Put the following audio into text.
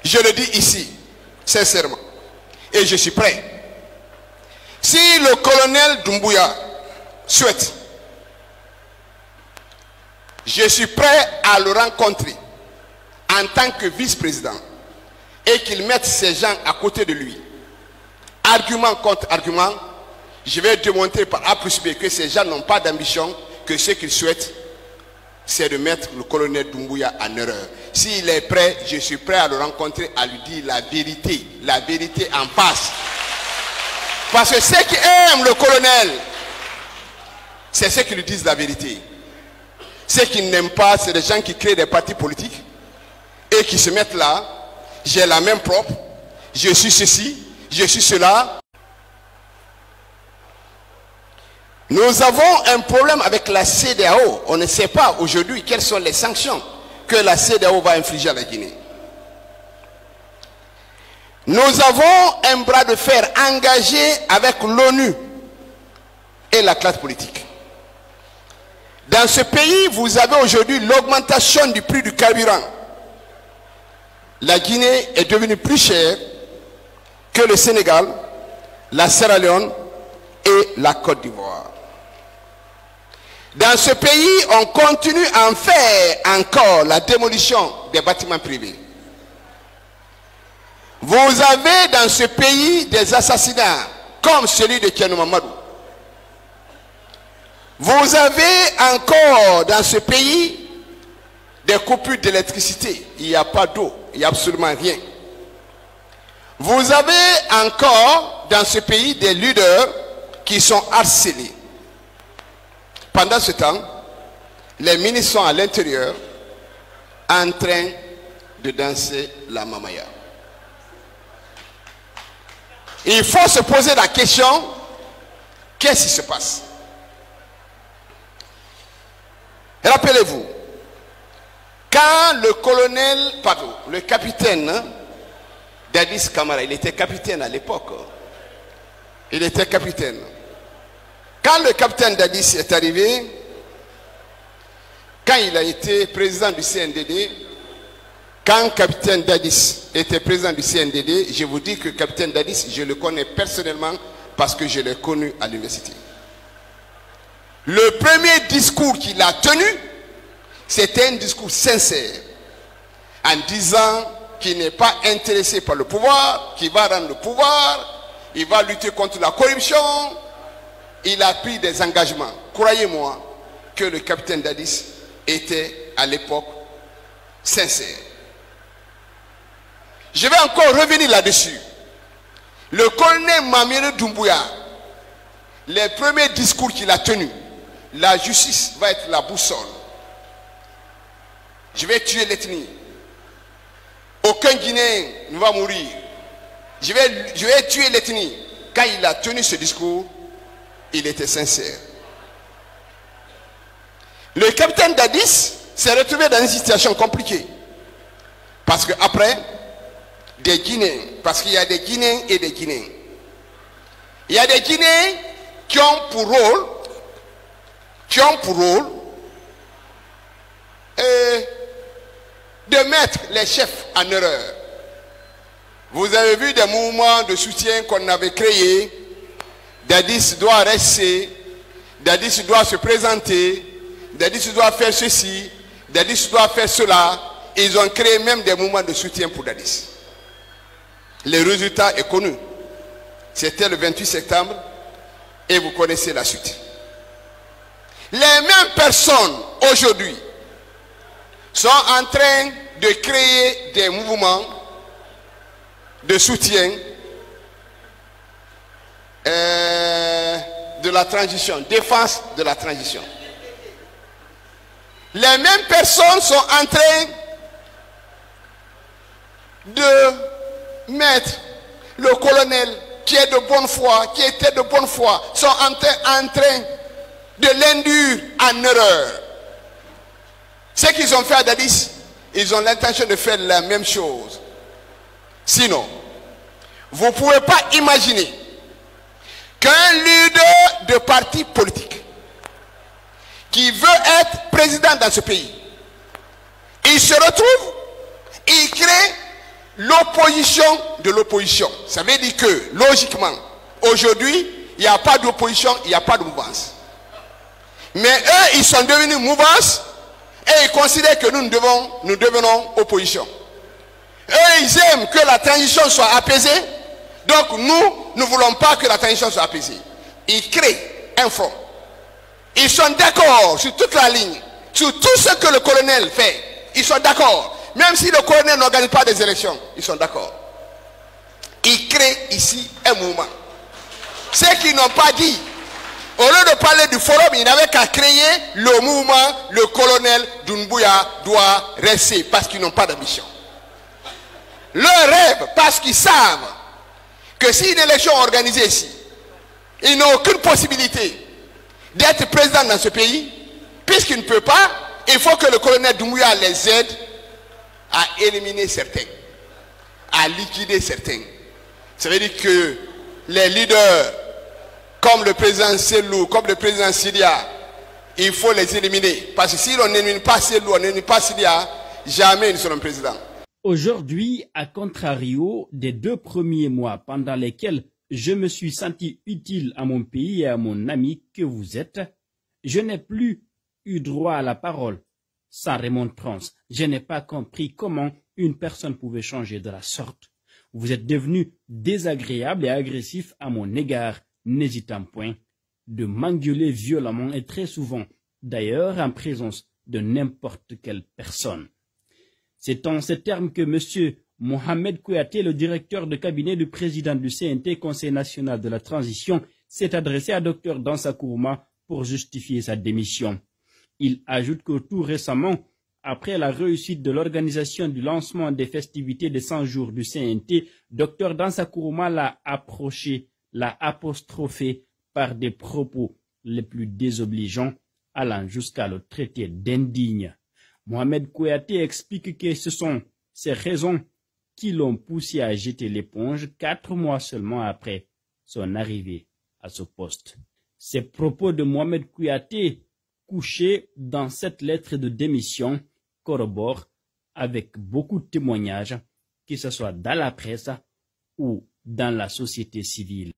Je le dis ici, sincèrement, et je suis prêt. Si le colonel Doumbouya souhaite, je suis prêt à le rencontrer en tant que vice-président et qu'il mette ces gens à côté de lui. Argument contre argument, je vais démontrer par A plus B que ces gens n'ont pas d'ambition, que ce qu'ils souhaitent, c'est de mettre le colonel Doumbouya en erreur. S'il est prêt, je suis prêt à le rencontrer, à lui dire la vérité en face. Parce que ceux qui aiment le colonel, c'est ceux qui lui disent la vérité. Ceux qui n'aiment pas, c'est des gens qui créent des partis politiques et qui se mettent là. J'ai la main propre, je suis ceci, je suis cela. Nous avons un problème avec la CEDEAO. On ne sait pas aujourd'hui quelles sont les sanctions que la CEDEAO va infliger à la Guinée. Nous avons un bras de fer engagé avec l'ONU et la classe politique. Dans ce pays, vous avez aujourd'hui l'augmentation du prix du carburant. La Guinée est devenue plus chère que le Sénégal, la Sierra Leone et la Côte d'Ivoire. Dans ce pays, on continue à en faire encore la démolition des bâtiments privés. Vous avez dans ce pays des assassinats comme celui de Tiano Mamadou. Vous avez encore dans ce pays des coupures d'électricité. Il n'y a pas d'eau, il n'y a absolument rien. Vous avez encore dans ce pays des leaders qui sont harcelés. Pendant ce temps, les ministres sont à l'intérieur en train de danser la mamaya. Il faut se poser la question, qu'est-ce qui se passe? Rappelez-vous, quand le colonel, pardon, le capitaine Dadis Camara, il était capitaine à l'époque. Il était capitaine. Quand le capitaine Dadis est arrivé, quand il a été président du CNDD, quand capitaine Dadis était président du CNDD, je vous dis que capitaine Dadis, je le connais personnellement parce que je l'ai connu à l'université. Le premier discours qu'il a tenu, c'était un discours sincère, en disant qu'il n'est pas intéressé par le pouvoir, qu'il va rendre le pouvoir, il va lutter contre la corruption. Il a pris des engagements. Croyez-moi que le capitaine Dadis était à l'époque sincère. Je vais encore revenir là-dessus. Le colonel Mamire Doumbouya, les premiers discours qu'il a tenus, la justice va être la boussole. Je vais tuer l'ethnie. Aucun Guinéen ne va mourir. Je vais tuer l'ethnie. Quand il a tenu ce discours, il était sincère. Le capitaine Dadis s'est retrouvé dans une situation compliquée. Parce qu'après, des Guinéens, parce qu'il y a des Guinéens et des Guinéens. Il y a des Guinéens qui ont pour rôle, de mettre les chefs en erreur. Vous avez vu des mouvements de soutien qu'on avait créés. Dadis doit rester, Dadis doit se présenter, Dadis doit faire ceci, Dadis doit faire cela. Ils ont créé même des mouvements de soutien pour Dadis. Le résultat est connu. C'était le 28 septembre et vous connaissez la suite. Les mêmes personnes aujourd'hui sont en train de créer des mouvements de soutien de la transition, défense de la transition. Les mêmes personnes sont en train de mettre le colonel qui est de bonne foi, qui était de bonne foi, sont en train de l'induire en erreur. Ce qu'ils ont fait à Dadis, ils ont l'intention de faire la même chose. Sinon, vous ne pouvez pas imaginer qu'un leader de parti politique qui veut être président dans ce pays, il se retrouve, il crée l'opposition de l'opposition. Ça veut dire que, logiquement, aujourd'hui, il n'y a pas d'opposition, il n'y a pas de mouvance. Mais eux, ils sont devenus mouvance et ils considèrent que nous devenons opposition. Eux, ils aiment que la transition soit apaisée. Donc nous ne voulons pas que la transition soit apaisée. Ils créent un front. Ils sont d'accord sur toute la ligne, sur tout ce que le colonel fait. Ils sont d'accord. Même si le colonel n'organise pas des élections, ils sont d'accord. Ils créent ici un mouvement. Ceux qui n'ont pas dit, au lieu de parler du forum, ils n'avaient qu'à créer le mouvement, le colonel Doumbouya doit rester parce qu'ils n'ont pas d'ambition. Leur rêve, parce qu'ils savent que si une élection est organisée ici, ils n'ont aucune possibilité d'être président dans ce pays, puisqu'ils ne peuvent pas, il faut que le colonel Doumbouya les aide à éliminer certains, à liquider certains. Ça veut dire que les leaders, comme le président Selou, comme le président Sidia, il faut les éliminer. Parce que si on n'élimine pas Selou, on n'élimine pas Sidia, jamais ils ne seront présidents. Aujourd'hui, à contrario des 2 premiers mois pendant lesquels je me suis senti utile à mon pays et à mon ami que vous êtes, je n'ai plus eu droit à la parole. Sans remontrance, je n'ai pas compris comment une personne pouvait changer de la sorte. Vous êtes devenu désagréable et agressif à mon égard, n'hésitant point de m'engueuler violemment et très souvent, d'ailleurs en présence de n'importe quelle personne. C'est en ces termes que M. Mohamed Kouyaté, le directeur de cabinet du président du CNT, Conseil national de la transition, s'est adressé à Dr Dansa Kourouma pour justifier sa démission. Il ajoute que tout récemment, après la réussite de l'organisation du lancement des festivités des 100 jours du CNT, Dr Dansa Kourouma l'a approché, l'a apostrophé par des propos les plus désobligeants, allant jusqu'à le traiter d'indigne. Mohamed Kouyaté explique que ce sont ces raisons qui l'ont poussé à jeter l'éponge 4 mois seulement après son arrivée à ce poste. Ces propos de Mohamed Kouyaté, couchés dans cette lettre de démission, corroborent avec beaucoup de témoignages, que ce soit dans la presse ou dans la société civile.